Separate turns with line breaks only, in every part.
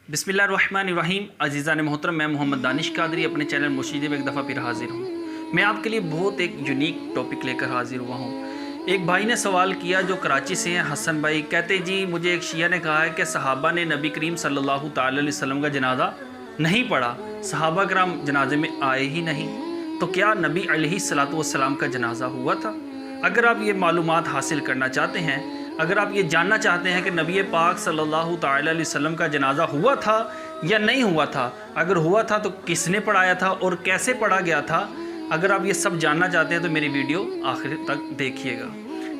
बिस्मिल्लाहिर्रहमानिर्रहीम। अज़ीज़ान मोहतरम, मैं मोहम्मद दानिश कादरी अपने चैनल मुर्शिद में एक दफ़ा फिर हाज़िर हूँ। मैं आपके लिए बहुत एक यूनिक टॉपिक लेकर हाज़िर हुआ हूँ। एक भाई ने सवाल किया जो कराची से हैं, हसन भाई। कहते जी मुझे एक शिया ने कहा है कि सहाबा ने नबी करीम सल्लल्लाहु ताला अलैहि वसल्लम का जनाजा नहीं पढ़ा, सहाबा कराम जनाजे में आए ही नहीं, तो क्या नबी अलैहिस्सलातु वस्सलाम का जनाजा हुआ था? अगर आप ये मालूमात हासिल करना चाहते हैं, अगर आप ये जानना चाहते हैं कि नबी पाक सल्लल्लाहु ताला अलैहि वसल्लम का जनाजा हुआ था या नहीं हुआ था, अगर हुआ था तो किसने पढ़ाया था और कैसे पढ़ा गया था, अगर आप ये सब जानना चाहते हैं तो मेरी वीडियो आखिर तक देखिएगा।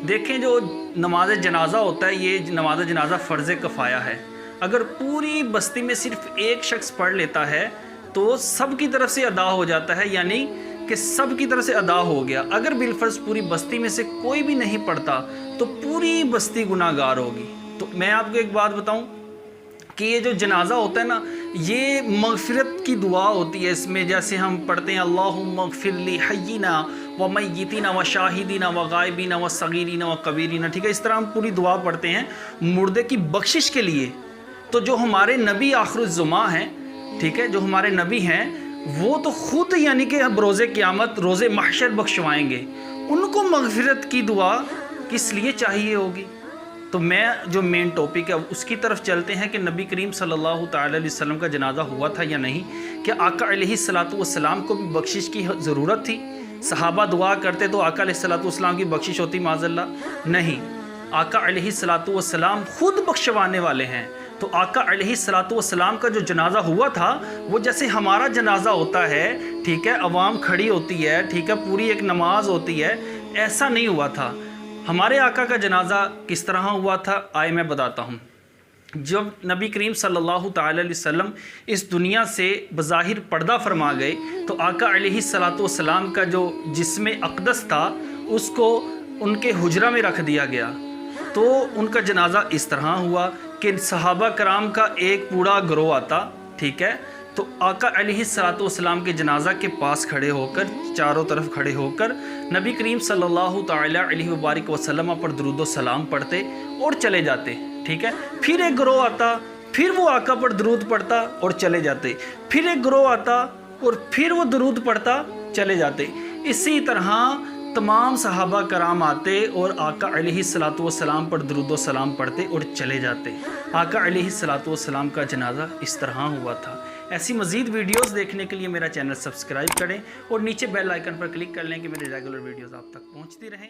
देखें, जो नमाज जनाजा होता है, ये नमाज जनाजा फ़र्ज़ कफ़ाया है। अगर पूरी बस्ती में सिर्फ एक शख्स पढ़ लेता है तो सब की तरफ से अदा हो जाता है, यानी कि सब की तरफ से अदा हो गया। अगर बिलफर्ज पूरी बस्ती में से कोई भी नहीं पढ़ता तो पूरी बस्ती गुनाहगार होगी। तो मैं आपको एक बात बताऊं कि ये जो जनाजा होता है ना, ये मग़फ़िरत की दुआ होती है। इसमें जैसे हम पढ़ते हैं अल्लाहुम्मा ग़फ़िर ली हय्यिना व मय्यितिना व शाहिदीना व गायबीना व सगीरीना व कबीरीना, ठीक है, इस तरह हम पूरी दुआ पढ़ते हैं मुर्दे की बख्शिश के लिए। तो जो हमारे नबी आखिरुज़्ज़मा हैं, ठीक है, जो हमारे नबी हैं, वो तो ख़ुद यानी कि रोज़े क़यामत, रोज़े महशर बख्शवाएंगे। उनको मग़फ़िरत की दुआ किस लिए चाहिए होगी? तो मैं जो मेन टॉपिक है उसकी तरफ चलते हैं कि नबी करीम सल्लल्लाहु ताला अलैहि वसल्लम का जनाजा हुआ था या नहीं। क्या आका अलैहिस्सलातु वस्सलाम को भी बख्शिश की ज़रूरत थी? सहाबा दुआ करते तो आका अलैहिस्सलातु वस्सलाम की बख्शिश होती? माज़अल्लाह नहीं, आका अलैहिस्सलातु वस्सलाम खुद बख्शवाने वाले हैं। तो आका अलैहिस्सलातु वस्सलाम का जो जनाजा हुआ था वो जैसे हमारा जनाजा होता है, ठीक है, अवाम खड़ी होती है, ठीक है, पूरी एक नमाज होती है, ऐसा नहीं हुआ था। हमारे आका का जनाजा किस तरह हुआ था, आए मैं बताता हूँ। जब नबी करीम सल्लल्लाहु ताला अलैहि वसल्लम इस दुनिया से बज़ाहिर पर्दा फरमा गए तो आका अलैहिस्सलातु वस्सलाम का जो जिस्म अक़दस था उसको उनके हुजरा में रख दिया गया। तो उनका जनाजा इस तरह हुआ कि सहाबा कराम का एक पूरा गिरोह आता, ठीक है, तो आका अलैहिस्सलातु वस्सलाम के जनाजा के पास खड़े होकर, चारों तरफ खड़े होकर नबी करीम सल्लल्लाहु ताला अलैहि वबारिक वसल्लम पर दुरूद व सलाम पढ़ते और चले जाते, ठीक है। फिर एक गिरोह आता, फिर वो आका पर दुरूद पढ़ता और चले जाते, फिर एक गिरोह आता और फिर वो दुरूद पढ़ता चले जाते। इसी तरह तमाम सहाबा कराम आते और आका अलैहिस्सलातु वस्सलाम पर दुरूद व सलाम पढ़ते और चले जाते। आका अलैहिस्सलातु वस्सलाम का जनाजा इस तरह हुआ था। ऐसी मज़ीद वीडियोस देखने के लिए मेरा चैनल सब्सक्राइब करें और नीचे बेल आइकन पर क्लिक कर लें कि मेरे रेगुलर वीडियोस आप तक पहुंचती रहें।